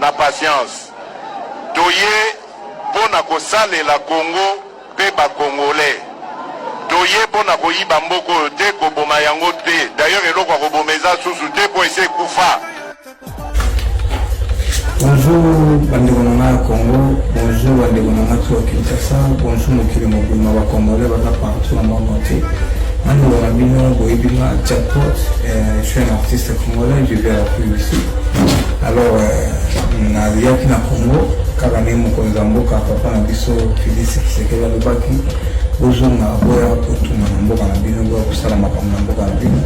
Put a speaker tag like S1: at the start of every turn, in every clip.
S1: na patience. Toye pona kosale la Congo pe ba Congolais. Toye pona koyiba mboko te koboma yango te. D'ailleurs eloko kobomeza susu te po ese kufa.
S2: Bonjour bandeko na Congo, bonjour bandeko na Kinshasa, bonjour mokili mobima ba Congolais ba partout dans le monde entier. Manu Rabino Boibima Jackpot, je suis un artiste congolais, je vis à la rue ici. Alors, na liaki na Congo, Karane Mokonzamboka, papa na biso, Félix Kisekela Lubaki, bonjour na Boya, Otuma Namboka na Bino, Boya Kusala Makambo Namboka na Bino.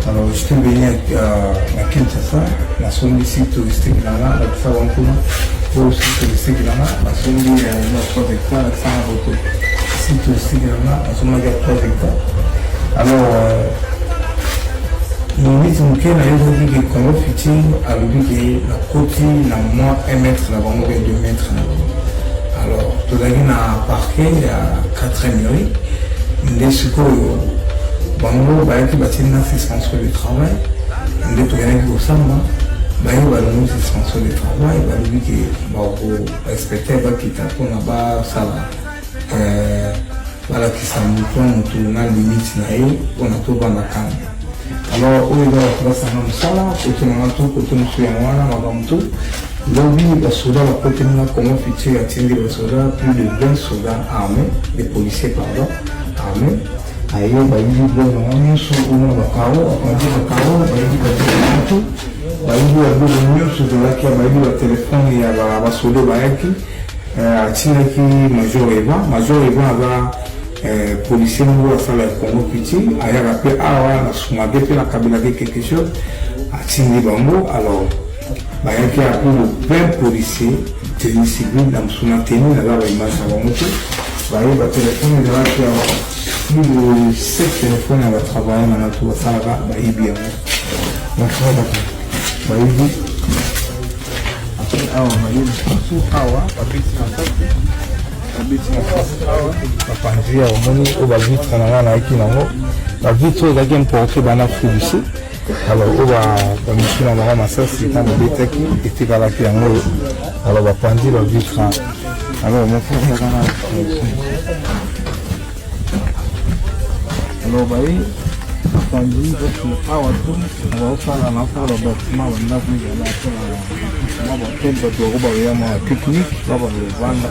S2: Alors, je suis venu à Kinshasa, la zone ici touristique là-bas, la Kisa Wankuna, pour aussi touristique là-bas, la zone de la 3 hectares, la Kisa Wankuna, ici touristique là-bas, la zone de 3 hectares. Alors, nous disons que le Congo fitting a dit que la côte n'a moins 1 mètre, la banque est 2 mètres. Alors, tout à l'heure, on a parqué à 4 mairies. On a dit que Bango, qui bâtit une assistance de travail, on a dit que au Samba, il y a une assistance de travail, il y a dit que respecter la quitte pour la base, ça voilà qui s'en montre dans la limite on a tout dans la cam. Alors où il doit faire ça comme ça là, côté on a tout, côté nous sommes là, on a tout. Donc les soldats la côté nous comment ficher atteindre les soldats, plus de 20 soldats armés, des policiers pardon, armés. Ailleurs bah il dit bon on est sur on va carreau, on dit le carreau, bah il dit bah tout, bah il dit à deux mieux sur de là qui a bah il dit le téléphone il y a bah soldat bah qui attirer qui major Eva va policier nous va faire le Congo petit ailleurs après la sumade puis la kabila quelque chose attirer bango alors bah il y a plus de 20 policiers tenus civils dans son tenue là la image à bango bah il va téléphone il va faire plus de 7 téléphones à travailler dans la tour ça là bah il bien donc bah il dit awa mayeli su awa babeti na kati bapanzi ya omoni oyo bavitre na nga nayaki nango bavitre oyo ezalaki importe bana afrique alors oyo bamisi na bango masasi ntango babetaki etekalaki yango oyo alors bapanzi bavitre alors mofuaka na alors baye bapanzi awa tu baosala na kala batima bandako ezala batel bato bayama technique babalevanda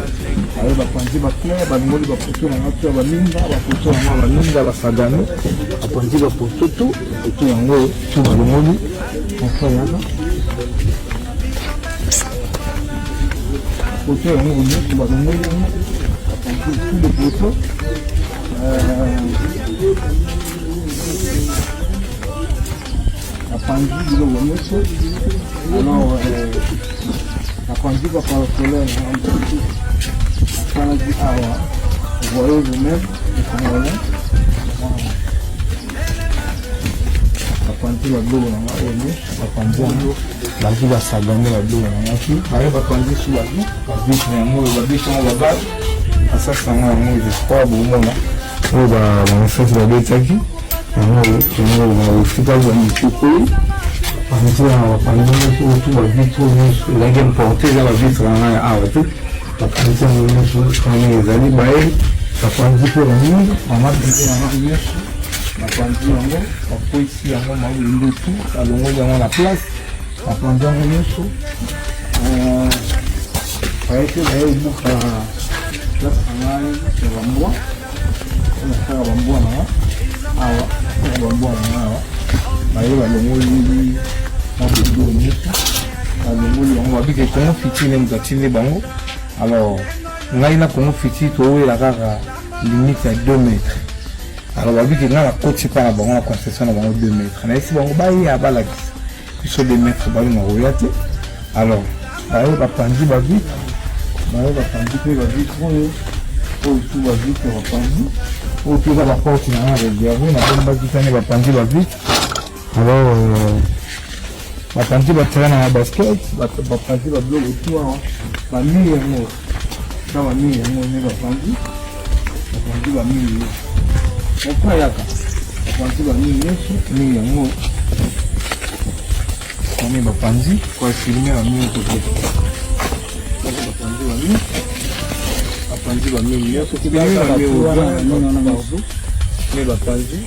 S2: ayo bapanzi baklaire balingoli bapoto na ngatu ya baninga bapoto na baninga basagane bapanzi bapoto tu bapoto yango tu balingoli ofayaka bapoto yango nyonso balingoli yango bapanzi tu le poto bapanzi biloko nyonso alors bapanzi baparasolaire basalaki awa voyez vous-même les Congolais bapanzi babiloko na nga oyo bapanzi yango bazwi basagane babiloko na ngaki baye bapanzi su bavitre yango oyo babitre yango babage basasi yango yango jespoir bomona oyo bamasasi babetaki yango esika bamitukoyi bapanzi yango tu bavitre nyonso ezalaki importe eza bavitre na ngai awa te bapanzi yango nyonso kani ezali baye bapanzi mpe banini bamabite na ngai nyonso bapanzi yango bakwesi yango mawendo tu balongoli yango na place bapanzi yango nyonso baye te baye obuka place na ngai ya bambwa nakaka bambwa na nga awa bambwa na nga awa baye balongoli mabendo nyonso balongoli yango babike Congo fiti ne mokatinde bango alors ngai na Congo fiti towela kaka limite ya 2 mètres alors babike ngai nakoti mpa na bango na concession na bango 2 mètres nayesi bango bayeya balakisa biso 2 mètres balinga koya te alors baye bapanzi bavitre baye bapanzi mpe bavitre oyo tu bavitre bapanzi oyo mpe eza baporte na nga reserve nabombaki tani bapanzi bavitre alors bapanzi batira na basket bapanzi babiloko tu awa bamiri yango na bamiri yango ne bapanzi bamiri okayaka bapanzi bamiri nyonso miri yango formé bapanzi kwa filmer à mieux côté bapanzi ba mimi yoso kibanga ba mais bapanzi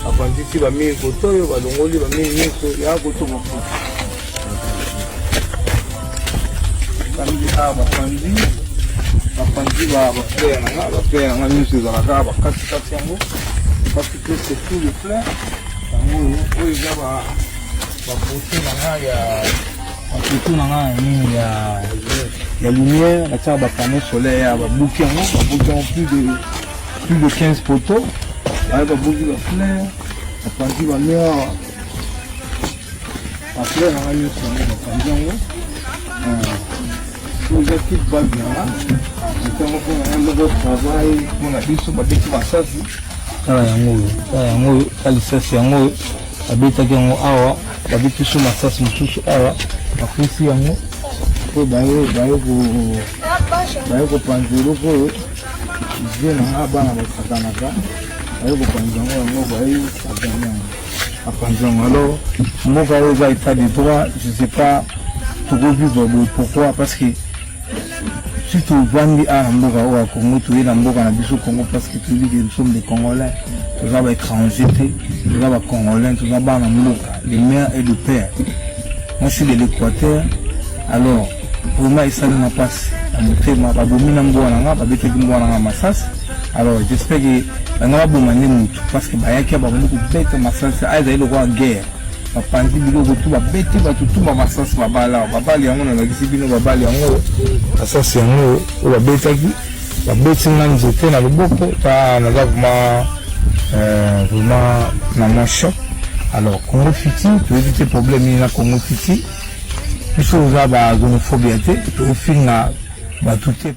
S2: bapanzi si ba mimi koto yo balongoli ba mimi yoso ya koto moko kandi bapanzi ba fleur na nyusi za la ba kasi yango parce que c'est tout le fleur yango oyo za ba pousser la lumière, la panneau solaire, bouquet plus de 15 poteaux, avec bouquet de fleurs, la partie va mieux, la fleur on a mis sur le petite bague là, on a un travail, on a dit sur ma petite massage, babiki sous masasi mususu awa bakusi yango po bayo panzero ko zena abana basakanaka bayo panzango yango bayo apanzango alors moi va état de droit je sais pas tout vivre pourquoi parce que si tu vends à mboka au Congo tu es dans mboka na biso Congo parce que tu dis que nous sommes des Congolais tu vas étranger tu vas Congolais tu vas dans mboka les mères et le père moi je suis de l'Équateur alors pour moi ça n'a pas à montrer ma babomina mboka nga babete mboka nga masas alors j'espère que on va bomane mutu parce que bayaki ba mutu bete masas aiza ile kwa guerre bapanzi biloko tu babeti batutu ba masasi babali yango na lakisi bino babali yango masasi yango oyo babetaki babeti nga nzete na loboko ta naza vraiment na mwa choc alors Congo fiti toyebi te problème na Congo fiti biso oza ba xénophobie te tofina batu te